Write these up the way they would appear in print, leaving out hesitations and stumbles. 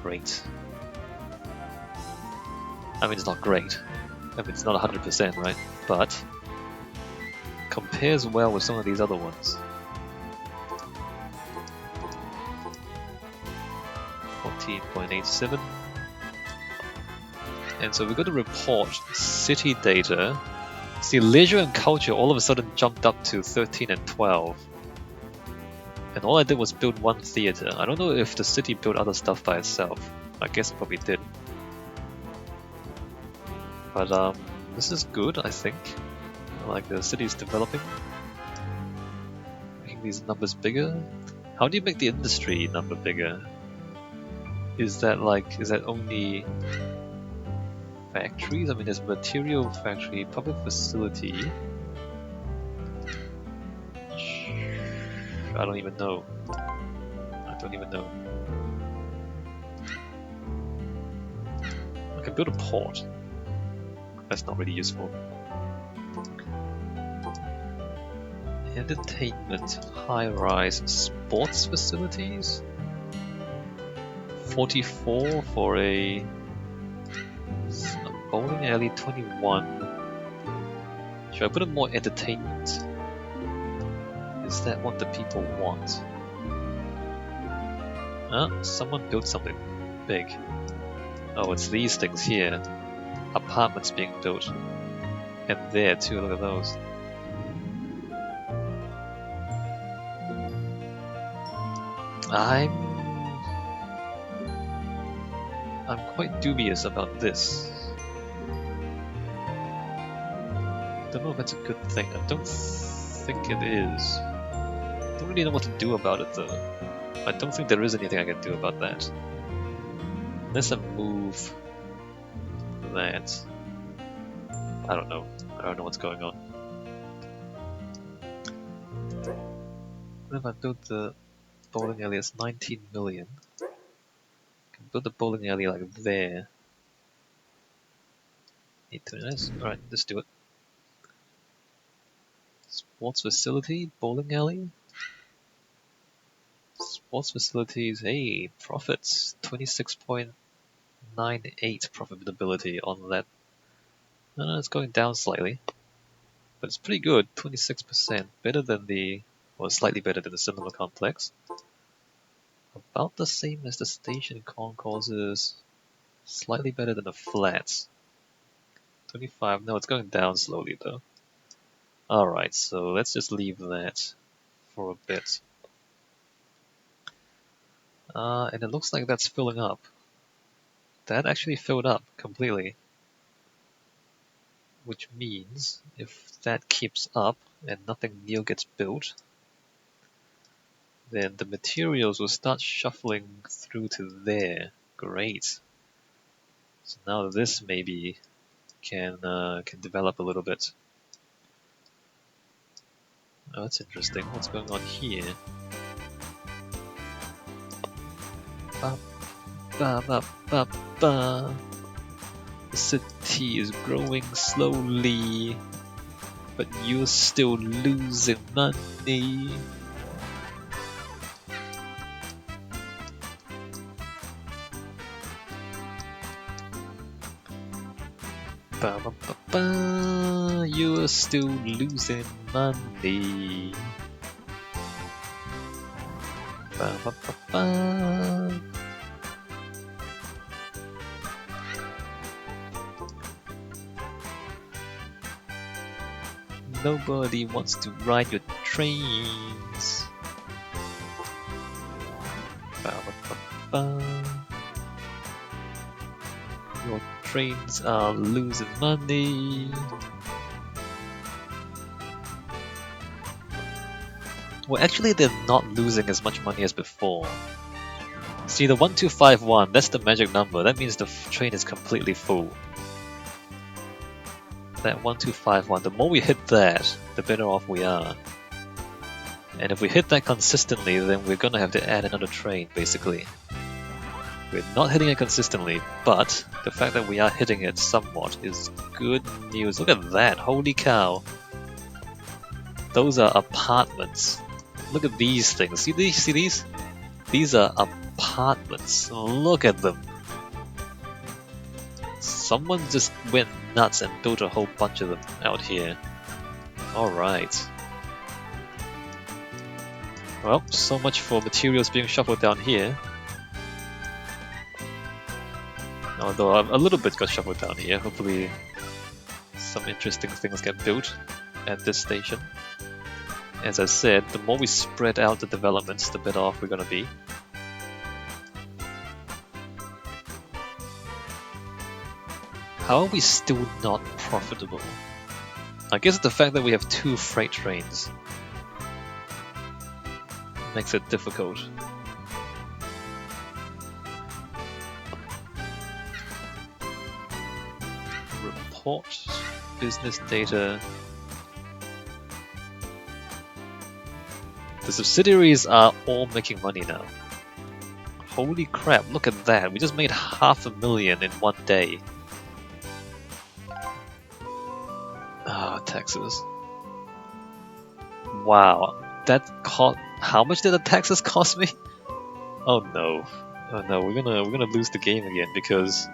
great. I mean, it's not great. I mean, it's not 100%, right? But compares well with some of these other ones. 14.87. And so we're going to report city data. See, leisure and culture all of a sudden jumped up to 13 and 12. And all I did was build one theater. I don't know if the city built other stuff by itself. I guess it probably did. But this is good, I think. Like the city's developing. Making these numbers bigger. How do you make the industry number bigger? Is that only factories? I mean, there's material factory, public facility. I don't even know. I can build a port. That's not really useful. Entertainment, high-rise, sports facilities. 44 for a bowling alley. 21. Should I put in more entertainment? Is that what the people want? Someone built something big. Oh, it's these things here. Apartments being built. And there too, look at those. I'm quite dubious about this. Don't know if that's a good thing. I don't think it is. Don't really know what to do about it though. I don't think there is anything I can do about that. Unless I move that. I don't know. I don't know what's going on. What if I build the bowling alley? It's 19 million. I can build the bowling alley like there. 829. Alright, let's do it. Sports facility, bowling alley. Sports facilities, hey, profits, 26.98 profitability on that. It's going down slightly, but it's pretty good, 26%, better than slightly better than the cinema complex. About the same as the station concourses, slightly better than the flats. 25, no, it's going down slowly though. Alright, so let's just leave that for a bit. And it looks like that's filling up. That actually filled up completely. Which means, if that keeps up and nothing new gets built, then the materials will start shuffling through to there. Great. So now this maybe can develop a little bit. Oh, that's interesting. What's going on here? Ba, ba, ba, ba, ba. The city is growing slowly, but you're still losing money. Ba, ba, ba, ba. You're still losing money. Ba, ba, ba, ba. Nobody wants to ride your trains. Ba, ba, ba, ba. Your trains are losing money. Well, actually, they're not losing as much money as before. See, the 1251, that's the magic number. That means the train is completely full. That 1251, the more we hit that, the better off we are. And if we hit that consistently, then we're gonna have to add another train, basically. We're not hitting it consistently, but the fact that we are hitting it somewhat is good news. Look at that, holy cow. Those are apartments. Look at these things. See these? These are apartments. Look at them. Someone just went nuts and built a whole bunch of them out here. Alright. Well, so much for materials being shuffled down here. Although a little bit got shuffled down here. Hopefully some interesting things get built at this station. As I said, the more we spread out the developments, the better off we're gonna be. How are we still not profitable? I guess the fact that we have 2 freight trains makes it difficult. Report, business data. The subsidiaries are all making money now. Holy crap, look at that. We just made $500,000 in one day. Ah, taxes. Wow, that cost. How much did the taxes cost me? Oh no, oh no, we're gonna lose the game again because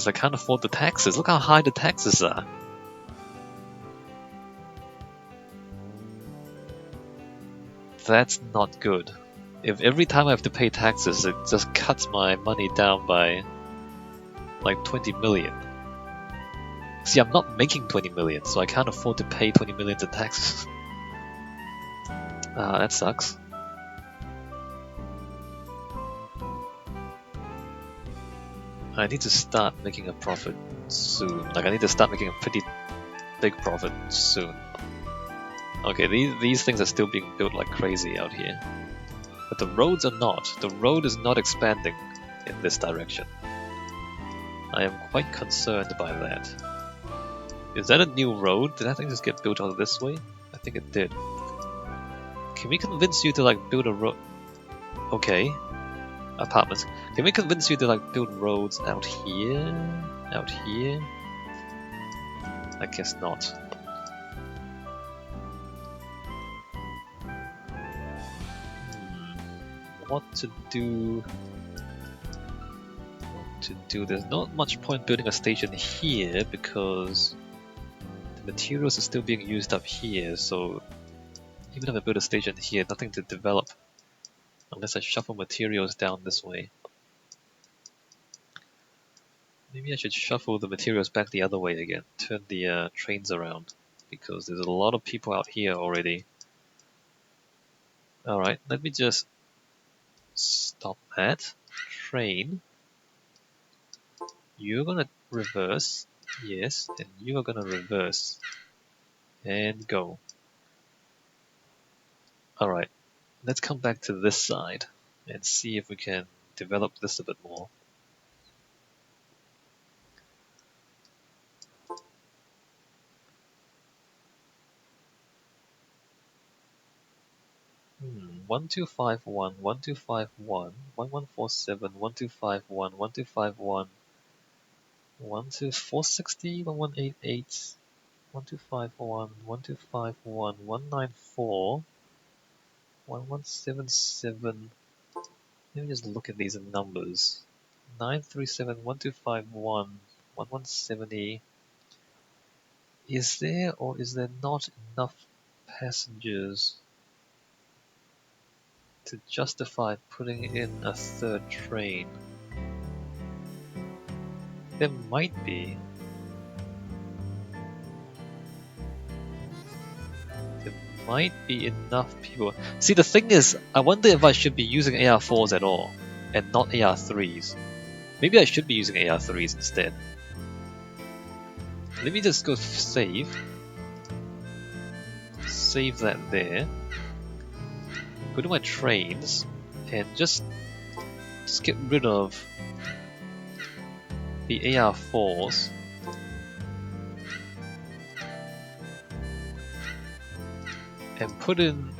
I can't afford the taxes. Look how high the taxes are. That's not good. If every time I have to pay taxes, it just cuts my money down by like 20 million. See, I'm not making 20 million, so I can't afford to pay 20 million in taxes. That sucks. I need to start making a profit soon. Like, I need to start making a pretty big profit soon. Okay, these things are still being built like crazy out here. But the roads are not. The road is not expanding in this direction. I am quite concerned by that. Is that a new road? Did that thing just get built out this way? I think it did. Can we convince you to like build a road? Okay. Apartments. Can we convince you to like build roads out here? Out here? I guess not. What to do? What to do? There's not much point building a station here because the materials are still being used up here, so even if I build a station here, nothing to develop unless I shuffle materials down this way. Maybe I should shuffle the materials back the other way again, turn the trains around, because there's a lot of people out here already. Alright, let me just stop that. Train. You're gonna reverse. Yes, and you are gonna reverse. And go. Alright, let's come back to this side and see if we can develop this a bit more. Hmm, 1251, 1251, 1147, 1251, 1251, 12460, 1188, 1251, 1251, 194, 1177. Let me just look at these numbers. 937, 1251, 1170. Is there or is there not enough passengers to justify putting in a third train? There might be. There might be enough people. See, the thing is, I wonder if I should be using AR4s at all, and not AR3s. Maybe I should be using AR3s instead. Let me just go save. Save that there. Go to my trains, and just get rid of the AR4s. And put in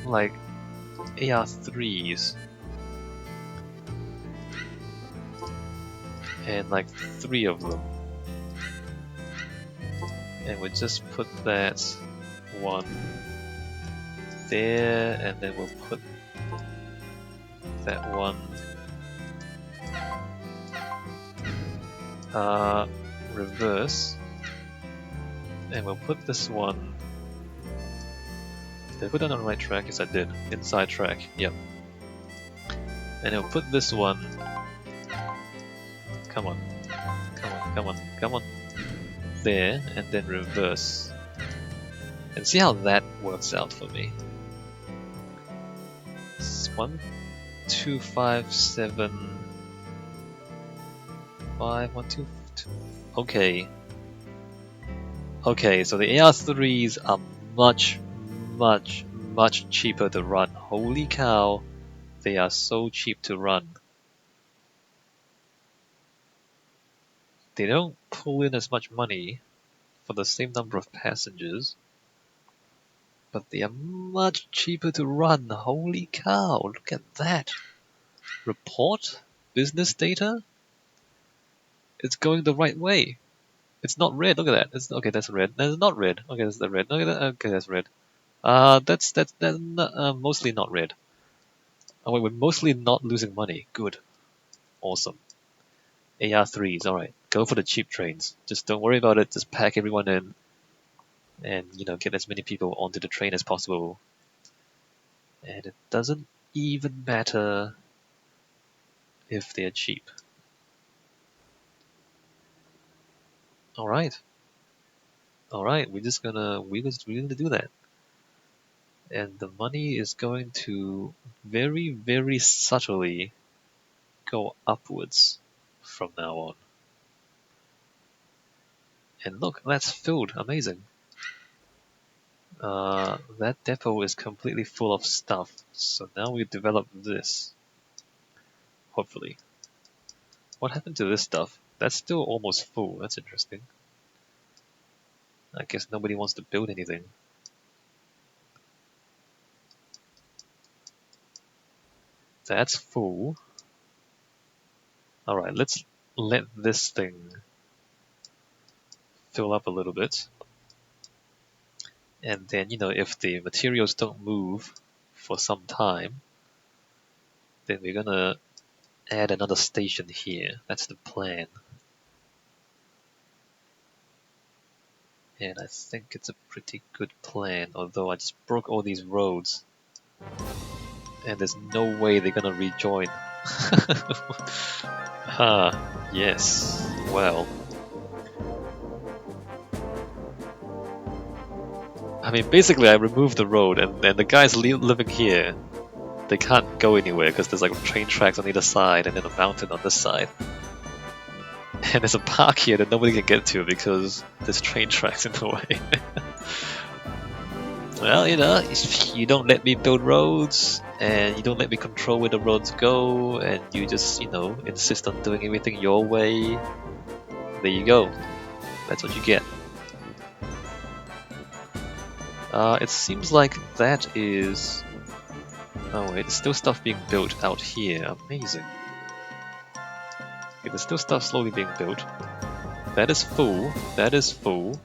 like AR3s and like 3 of them, and we just put that one there, and then we'll put that one. Reverse. And we'll put this one. Did I put that on the right track? Yes, I did. Inside track, yep. And we'll put this one. Come on. Come on, come on, come on. There, and then reverse. And see how that works out for me. It's 1, 2, 5, 7, 5, 1, 2, 2. Okay. Okay, so the AR3s are much, much, much cheaper to run. Holy cow, they are so cheap to run. They don't pull in as much money for the same number of passengers, but they are much cheaper to run. Holy cow, look at that. Report? Business data? It's going the right way. It's not red, look at that. It's okay, that's red. That's not red. Okay, that's the red. Okay, that's red. That's mostly not red. Oh wait, we're mostly not losing money. Good. Awesome. AR3s, alright. Go for the cheap trains. Just don't worry about it, just pack everyone in and, you know, get as many people onto the train as possible. And it doesn't even matter if they're cheap. Alright. Alright, we're gonna do that. And the money is going to very, very subtly go upwards from now on. And look, that's filled. Amazing. That depot is completely full of stuff. So now we develop this. Hopefully. What happened to this stuff? That's still almost full. That's interesting. I guess nobody wants to build anything. That's full. Alright, let's let this thing fill up a little bit. And then, you know, if the materials don't move for some time, then we're gonna add another station here. That's the plan. And I think it's a pretty good plan, although I just broke all these roads. And there's no way they're gonna rejoin. Yes. Well. I mean, basically I removed the road and the guys living here, they can't go anywhere because there's like train tracks on either side and then a mountain on this side. And there's a park here that nobody can get to because there's train tracks in the way. Well, you know, if you don't let me build roads, and you don't let me control where the roads go, and you just, you know, insist on doing everything your way, there you go. That's what you get. It seems like that is... Oh wait, there's still stuff being built out here. Amazing. Okay, there's still stuff slowly being built. That is full. That is full.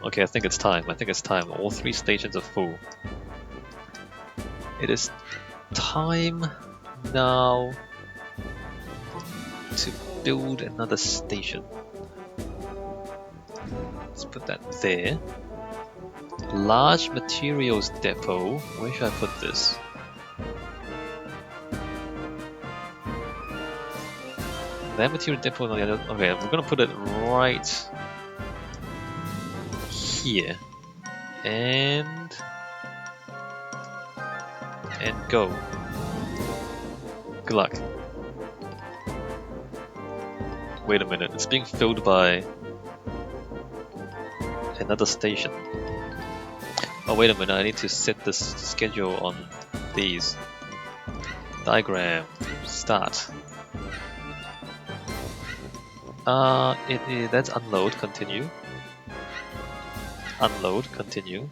Okay, I think it's time. I think it's time. All 3 stations are full. It is time now to build another station. Let's put that there. Large materials depot. Where should I put this? That material depot on the other. Okay, we're gonna put it right here. And go. Good luck. Wait a minute, it's being filled by another station. Oh wait a minute, I need to set this schedule on these. Diagram. Start. That's unload, continue. Unload, continue.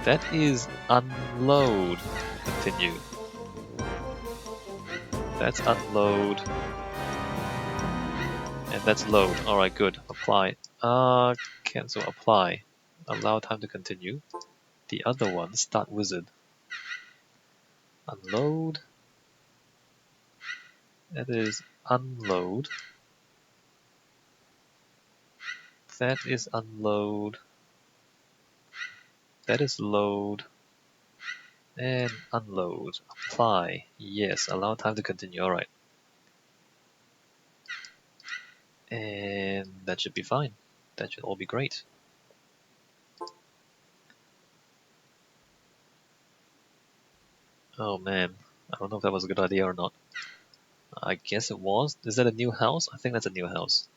That is unload, continue. That's unload. And that's load. Alright, good. Apply. Cancel, apply. Allow time to continue. The other one, start wizard. Unload. That is unload. That is unload. That is load. And unload. Apply. Yes, allow time to continue. Alright. And that should be fine. That should all be great. Oh man, I don't know if that was a good idea or not. I guess it was. Is that a new house? I think that's a new house.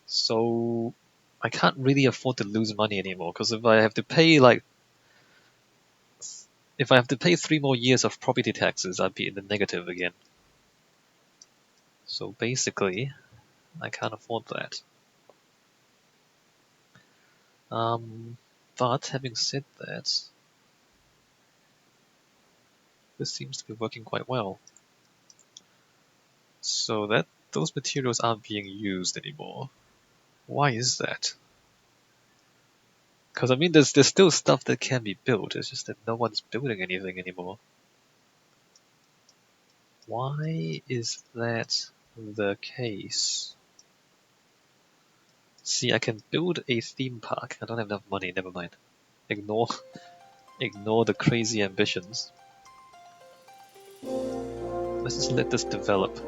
So I can't really afford to lose money anymore, because if I have to pay if I have to pay 3 more years of property taxes, I'd be in the negative again. So basically, I can't afford that. But having said that, this seems to be working quite well. So that those materials aren't being used anymore. Why is that? Because I mean, there's still stuff that can be built. It's just that no one's building anything anymore. Why is that the case? See, I can build a theme park. I don't have enough money. Never mind. Ignore the crazy ambitions. Let's just let this develop.